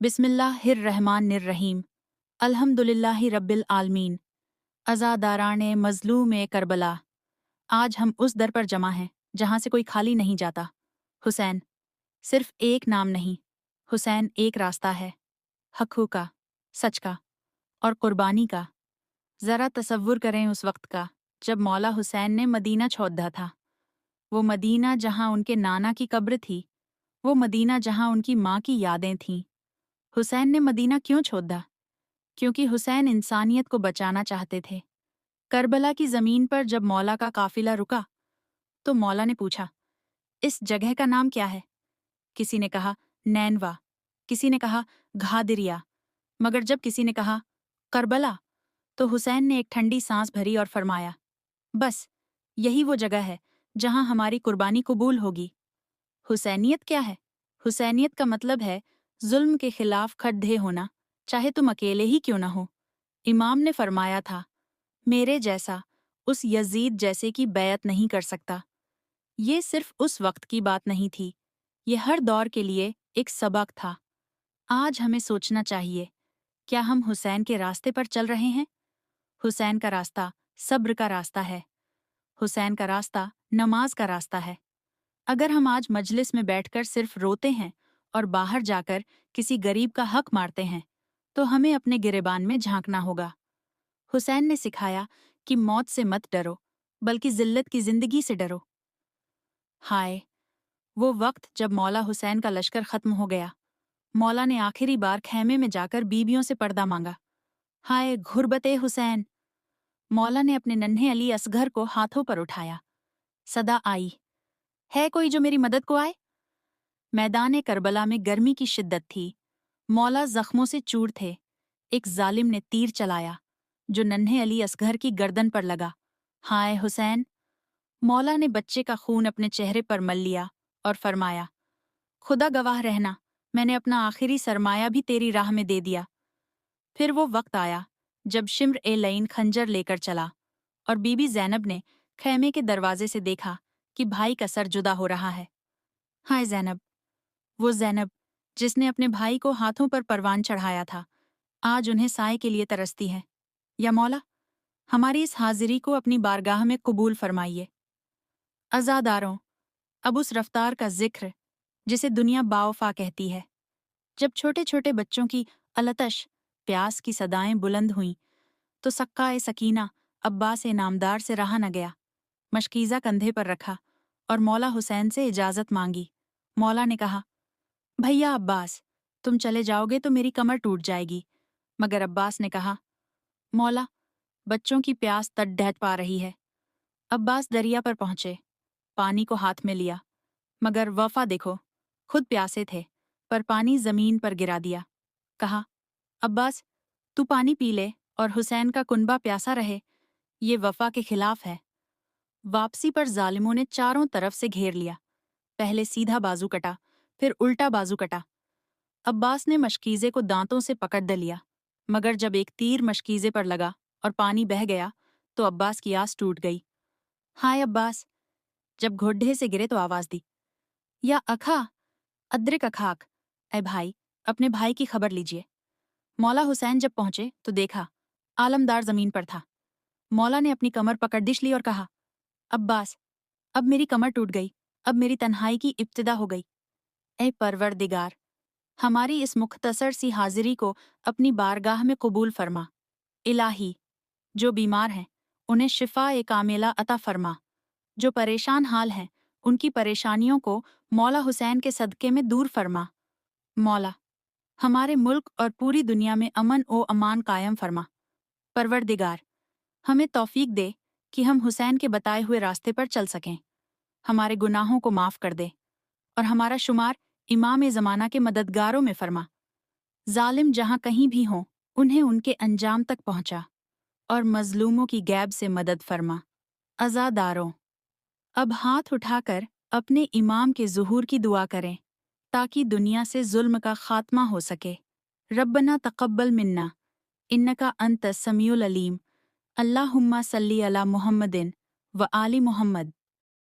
बिस्मिल्लाहिर्रहमानिर्रहीम। अल्हम्दुलिल्लाहि रब्बिल आलमीन। अज़ादाराने मज़लूम करबला। आज हम उस दर पर जमा हैं जहाँ से कोई खाली नहीं जाता। हुसैन सिर्फ एक नाम नहीं, हुसैन एक रास्ता है, हक़ का, सच का और कुर्बानी का। ज़रा तसव्वुर करें उस वक्त का जब मौला हुसैन ने मदीना छोड़ा था। वो मदीना जहाँ उनके नाना की कब्र थी, वो मदीना जहाँ उनकी माँ की यादें थीं। हुसैन ने मदीना क्यों छोड़ा? क्योंकि हुसैन इंसानियत को बचाना चाहते थे। करबला की ज़मीन पर जब मौला का काफिला रुका तो मौला ने पूछा, इस जगह का नाम क्या है? किसी ने कहा नैनवा, किसी ने कहा घादिरिया, मगर जब किसी ने कहा करबला तो हुसैन ने एक ठंडी सांस भरी और फरमाया, बस यही वो जगह है जहां हमारी कुर्बानी कबूल होगी। हुसैनियत क्या है? हुसैनियत का मतलब है जुल्म के खिलाफ खड़े होना, चाहे तुम अकेले ही क्यों ना हो। इमाम ने फरमाया था, मेरे जैसा उस यजीद जैसे की बैत नहीं कर सकता। ये सिर्फ उस वक्त की बात नहीं थी, ये हर दौर के लिए एक सबक था। आज हमें सोचना चाहिए, क्या हम हुसैन के रास्ते पर चल रहे हैं? हुसैन का रास्ता सब्र का रास्ता है। हुसैन का रास्ता नमाज का रास्ता है। अगर हम आज मजलिस में बैठकर सिर्फ रोते हैं और बाहर जाकर किसी गरीब का हक मारते हैं, तो हमें अपने गिरेबान में झांकना होगा। हुसैन ने सिखाया कि मौत से मत डरो, बल्कि जिल्लत की जिंदगी से डरो। हाय, वो वक्त जब मौला हुसैन का लश्कर खत्म हो गया। मौला ने आखिरी बार खैमे में जाकर बीबियों से पर्दा मांगा। हाय घुरबते हुसैन! मौला ने अपने नन्हे अली असगर को हाथों पर उठाया। सदा आई, है कोई जो मेरी मदद को आए? मैदान करबला में गर्मी की शिद्दत थी। मौला जख्मों से चूर थे। एक जालिम ने तीर चलाया जो नन्हे अली असगर की गर्दन पर लगा। हाय हुसैन! मौला ने बच्चे का खून अपने चेहरे पर मल लिया और फरमाया, खुदा गवाह रहना, मैंने अपना आखिरी सरमाया भी तेरी राह में दे दिया। फिर वो वक्त आया जब शिम्र ए लईन खंजर लेकर चला और बीबी ज़ैनब ने खैमे के दरवाजे से देखा कि भाई का सर जुदा हो रहा है। हाय ज़ैनब! वो ज़ैनब जिसने अपने भाई को हाथों पर परवान चढ़ाया था, आज उन्हें साए के लिए तरसती है। या मौला, हमारी इस हाजिरी को अपनी बारगाह में कबूल फरमाइए। अज़ादारों, अब उस रफ्तार का जिक्र जिसे दुनिया बावफा कहती है। जब छोटे छोटे बच्चों की अलतश प्यास की सदाएं बुलंद हुईं, तो सक्का सकीना अब्बास नामदार से रहा न गया। मशकीज़ा कंधे पर रखा और मौला हुसैन से इजाज़त मांगी। मौला ने कहा, भैया अब्बास, तुम चले जाओगे तो मेरी कमर टूट जाएगी। मगर अब्बास ने कहा, मौला, बच्चों की प्यास तट ढह पा रही है। अब्बास दरिया पर पहुंचे, पानी को हाथ में लिया, मगर वफा देखो, खुद प्यासे थे पर पानी जमीन पर गिरा दिया। कहा, अब्बास, तू पानी पी ले और हुसैन का कुनबा प्यासा रहे। ये वफा के खिलाफ है। वापसी पर जालिमों ने चारों तरफ से घेर लिया। पहले सीधा बाजू कटा, फिर उल्टा बाजू कटा। अब्बास ने मशकीज़े को दांतों से पकड़ द लिया, मगर जब एक तीर मशकीज़े पर लगा और पानी बह गया तो अब्बास की आस टूट गई। हाय अब्बास! जब घोड्ढे से गिरे तो आवाज दी, या अखा, अद्रिक अखाक, ऐ भाई, अपने भाई की खबर लीजिए। मौला हुसैन जब पहुंचे तो देखा, आलमदार जमीन पर था। मौला ने अपनी कमर पकड़ दिश ली और कहा, अब्बास, अब मेरी कमर टूट गई, अब मेरी तन्हाई की इब्तिदा हो गई। ऐ परवरदिगार, हमारी इस मुख्तसर सी हाजिरी को अपनी बारगाह में कबूल फरमा। इलाही, जो बीमार हैं उन्हें शिफा ए कामिला अता फरमा। जो परेशान हाल हैं उनकी परेशानियों को मौला हुसैन के सदक़े में दूर फरमा। मौला, हमारे मुल्क और पूरी दुनिया में अमन ओ अमान कायम फरमा। परवरदिगार, हमें तौफीक दे कि हम हुसैन के बताए हुए रास्ते पर चल सकें। हमारे गुनाहों को माफ़ कर दे और हमारा शुमार इमाम ज़माना के मददगारों में फरमा। जालिम जहाँ कहीं भी हों, उन्हें उनके अंजाम तक पहुँचा और मजलूमों की गैब से मदद फरमा। अज़ादारों, अब हाथ उठाकर अपने इमाम के ज़ुहूर की दुआ करें ताकि दुनिया से जुल्म का खात्मा हो सके। रब्बना तक़ब्बल मिन्ना इन्नका अंत समीउल अलीम। अल्लाहुम्मा सल्ली अला मुहम्मदिन व आली मुहम्मद।